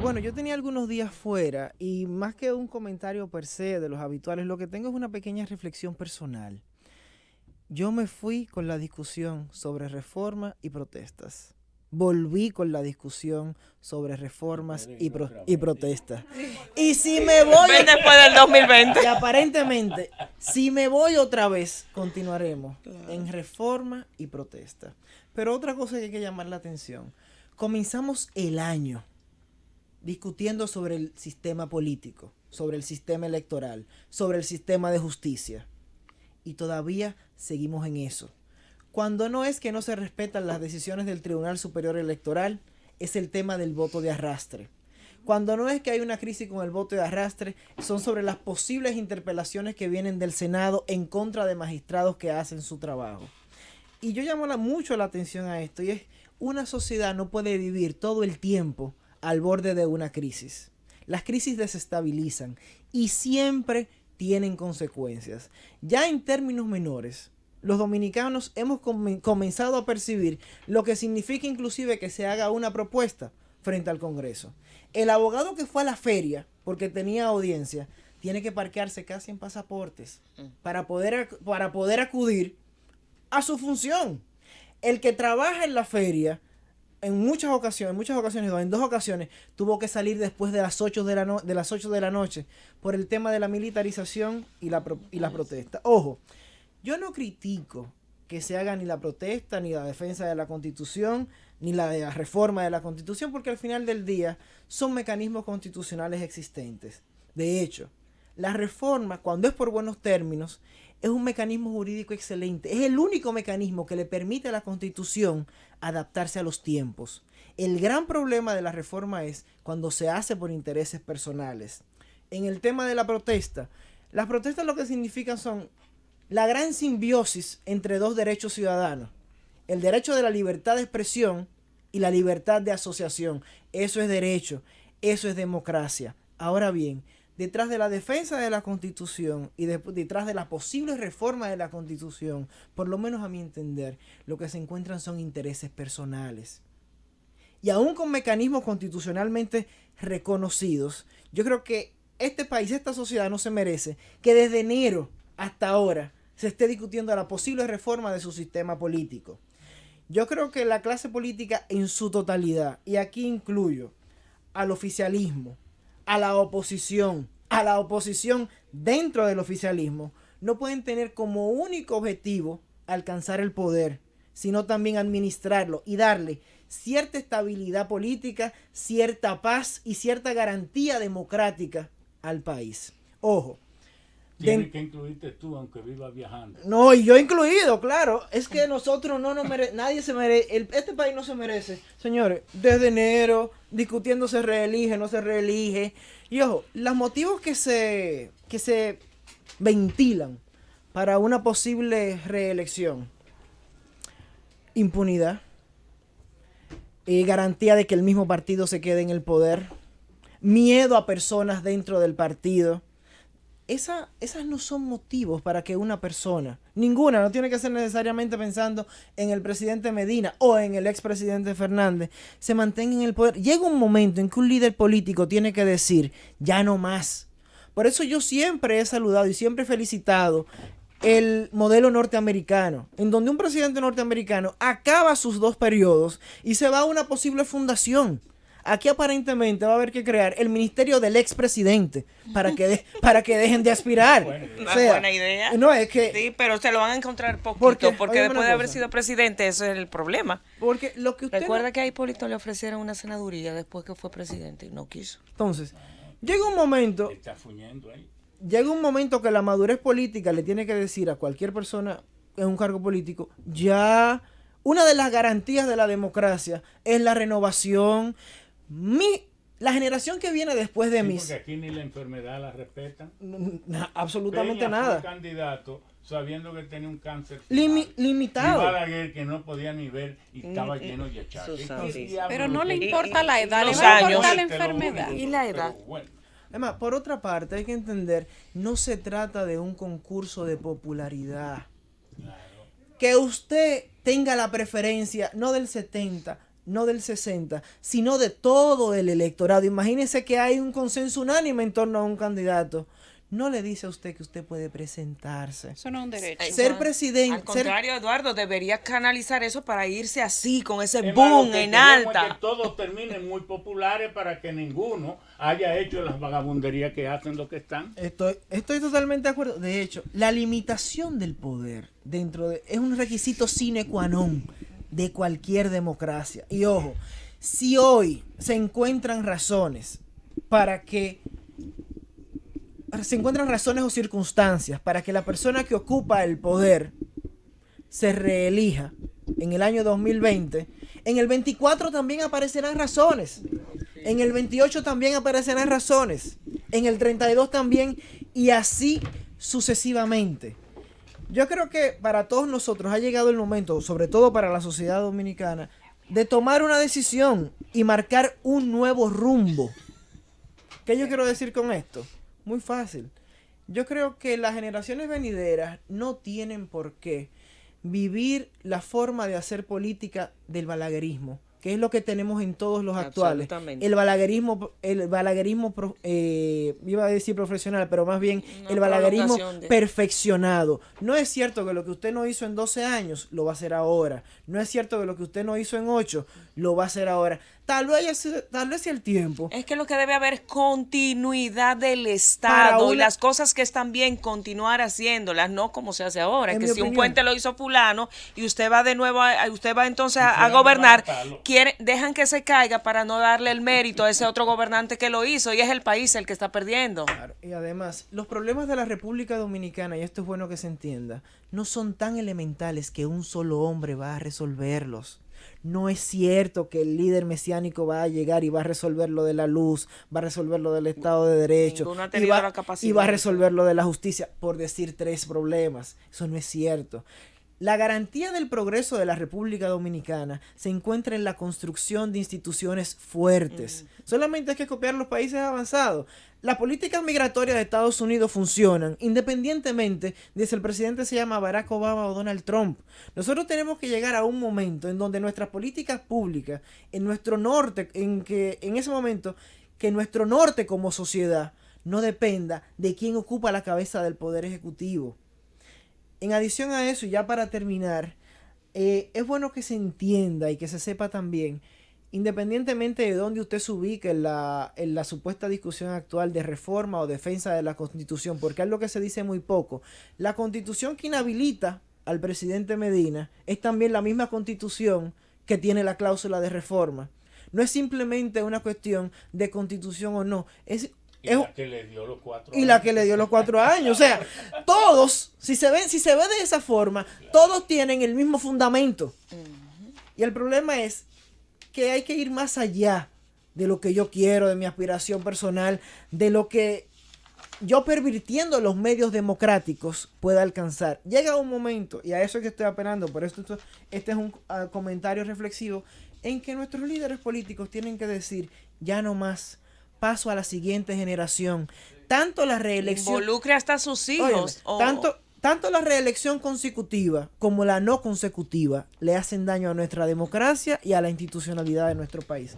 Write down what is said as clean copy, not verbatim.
Bueno, yo tenía algunos días fuera y más que un comentario per se de los habituales, lo que tengo es una pequeña reflexión personal. Yo me fui con la discusión sobre reforma y protestas. Volví con la discusión sobre reformas y protestas. Y si me voy... Ven después del 2020. Y aparentemente, si me voy otra vez, continuaremos en reforma y protesta. Pero otra cosa que hay que llamar la atención. Comenzamos el año discutiendo sobre el sistema político, sobre el sistema electoral, sobre el sistema de justicia. Y todavía seguimos en eso. Cuando no es que no se respetan las decisiones del Tribunal Superior Electoral, es el tema del voto de arrastre. Cuando no es que hay una crisis con el voto de arrastre, son sobre las posibles interpelaciones que vienen del Senado en contra de magistrados que hacen su trabajo. Y yo llamo mucho la atención a esto, y es, una sociedad no puede vivir todo el tiempo al borde de una crisis. Las crisis desestabilizan y siempre tienen consecuencias. Ya en términos menores, los dominicanos hemos comenzado a percibir lo que significa inclusive que se haga una propuesta frente al Congreso. El abogado que fue a la feria porque tenía audiencia tiene que parquearse casi en pasaportes para poder acudir a su función. El que trabaja en la feria en dos ocasiones tuvo que salir después de las 8 de la noche por el tema de la militarización y la protesta. Ojo, yo no critico que se haga ni la protesta, ni la defensa de la Constitución, ni la reforma de la Constitución, porque al final del día son mecanismos constitucionales existentes. De hecho, la reforma, cuando es por buenos términos, es un mecanismo jurídico excelente. Es el único mecanismo que le permite a la Constitución adaptarse a los tiempos. El gran problema de la reforma es cuando se hace por intereses personales. En el tema de la protesta, las protestas lo que significan son la gran simbiosis entre dos derechos ciudadanos. El derecho de la libertad de expresión y la libertad de asociación. Eso es derecho, eso es democracia. Ahora bien, detrás de la defensa de la Constitución y detrás de la posible reforma de la Constitución, por lo menos a mi entender, lo que se encuentran son intereses personales. Y aún con mecanismos constitucionalmente reconocidos, yo creo que este país, esta sociedad no se merece que desde enero hasta ahora se esté discutiendo la posible reforma de su sistema político. Yo creo que la clase política en su totalidad, y aquí incluyo al oficialismo, a la oposición dentro del oficialismo, no pueden tener como único objetivo alcanzar el poder, sino también administrarlo y darle cierta estabilidad política, cierta paz y cierta garantía democrática al país. Ojo. Tienes que incluirte tú, aunque vivas viajando. No, y yo incluido, claro. Es que nosotros no nos merecemos, nadie se merece, este país no se merece. Señores, desde enero, discutiendo se reelige, no se reelige. Y ojo, los motivos que se ventilan para una posible reelección: impunidad, garantía de que el mismo partido se quede en el poder, miedo a personas dentro del partido. Esas no son motivos para que una persona, ninguna, no tiene que ser necesariamente pensando en el presidente Medina o en el expresidente Fernández, se mantenga en el poder. Llega un momento en que un líder político tiene que decir, ya no más. Por eso yo siempre he saludado y siempre he felicitado el modelo norteamericano, en donde un presidente norteamericano acaba sus 2 periodos y se va a una posible fundación. Aquí aparentemente va a haber que crear el ministerio del expresidente para que dejen de aspirar. Buena idea. No, es que, sí, pero se lo van a encontrar poquito, porque después de haber sido presidente, eso es el problema. Porque lo que usted recuerda que a Hipólito le ofrecieron una senaduría después que fue presidente y no quiso. Entonces, llega un momento que la madurez política le tiene que decir a cualquier persona en un cargo político, ya una de las garantías de la democracia es la renovación. La generación que viene después de mí. Porque aquí ni la enfermedad la respetan. Absolutamente Peña nada. Fue candidato sabiendo que tenía un cáncer limitado. Y Balaguer, que no podía ni ver y estaba lleno de achaques. Pero no le importa la edad, le los va a años. importar la enfermedad. Y la edad. Bueno. Además, por otra parte, hay que entender, no se trata de un concurso de popularidad. Claro. Que usted tenga la preferencia, no del 70, no del 60, sino de todo el electorado. Imagínense que hay un consenso unánime en torno a un candidato. No le dice a usted que usted puede presentarse. Eso no es un derecho. Ser presidente. Al contrario, Eduardo, debería canalizar eso para irse así, con ese Es más, boom lo que en queremos es alta. que todos terminen muy populares para que ninguno haya hecho las vagabunderías que hacen los que están. Estoy totalmente de acuerdo. De hecho, la limitación del poder es un requisito sine qua non de cualquier democracia. Y ojo, si hoy se encuentran razones o circunstancias para que la persona que ocupa el poder se reelija en el año 2020, en el 24 también aparecerán razones, en el 28 también aparecerán razones, en el 32 también, y así sucesivamente. Yo creo que para todos nosotros ha llegado el momento, sobre todo para la sociedad dominicana, de tomar una decisión y marcar un nuevo rumbo. ¿Qué yo quiero decir con esto? Muy fácil. Yo creo que las generaciones venideras no tienen por qué vivir la forma de hacer política del balaguerismo, que es lo que tenemos en todos los actuales. El balaguerismo, iba a decir profesional, pero más bien el balaguerismo perfeccionado. No es cierto que lo que usted no hizo en 12 años, lo va a hacer ahora. No es cierto que lo que usted no hizo en 8, lo va a hacer ahora. Tal vez sea el tiempo. Es que lo que debe haber es continuidad del Estado y las cosas que están bien, continuar haciéndolas, no como se hace ahora. Que si un puente lo hizo fulano y usted va de nuevo, usted va entonces a gobernar, dejan que se caiga para no darle el mérito a ese otro gobernante que lo hizo, y es el país el que está perdiendo. Claro. Y además, los problemas de la República Dominicana, y esto es bueno que se entienda, no son tan elementales que un solo hombre va a resolverlos. No es cierto que el líder mesiánico va a llegar y va a resolver lo de la luz, va a resolver lo del Estado de Derecho, y va a resolver lo de la justicia, por decir 3 problemas. Eso no es cierto. La garantía del progreso de la República Dominicana se encuentra en la construcción de instituciones fuertes. Solamente hay que copiar los países avanzados. Las políticas migratorias de Estados Unidos funcionan independientemente de si el presidente se llama Barack Obama o Donald Trump. Nosotros tenemos que llegar a un momento en donde nuestras políticas públicas, en nuestro norte, en ese momento, que nuestro norte como sociedad no dependa de quién ocupa la cabeza del Poder Ejecutivo. En adición a eso, y ya para terminar, es bueno que se entienda y que se sepa también, independientemente de dónde usted se ubique en la supuesta discusión actual de reforma o defensa de la Constitución, porque es lo que se dice muy poco. La Constitución que inhabilita al presidente Medina es también la misma Constitución que tiene la cláusula de reforma. No es simplemente una cuestión de Constitución o no, Y la que le dio los 4 años. Y la que le dio los 4 años. O sea, todos, si se ve de esa forma, todos tienen el mismo fundamento. Y el problema es que hay que ir más allá de lo que yo quiero, de mi aspiración personal, de lo que yo, pervirtiendo los medios democráticos, pueda alcanzar. Llega un momento, y a eso es que estoy apelando, por eso este es un comentario reflexivo, en que nuestros líderes políticos tienen que decir, ya no más, paso a la siguiente generación. Tanto la reelección... Involucre hasta a sus hijos. Tanto la reelección consecutiva como la no consecutiva le hacen daño a nuestra democracia y a la institucionalidad de nuestro país.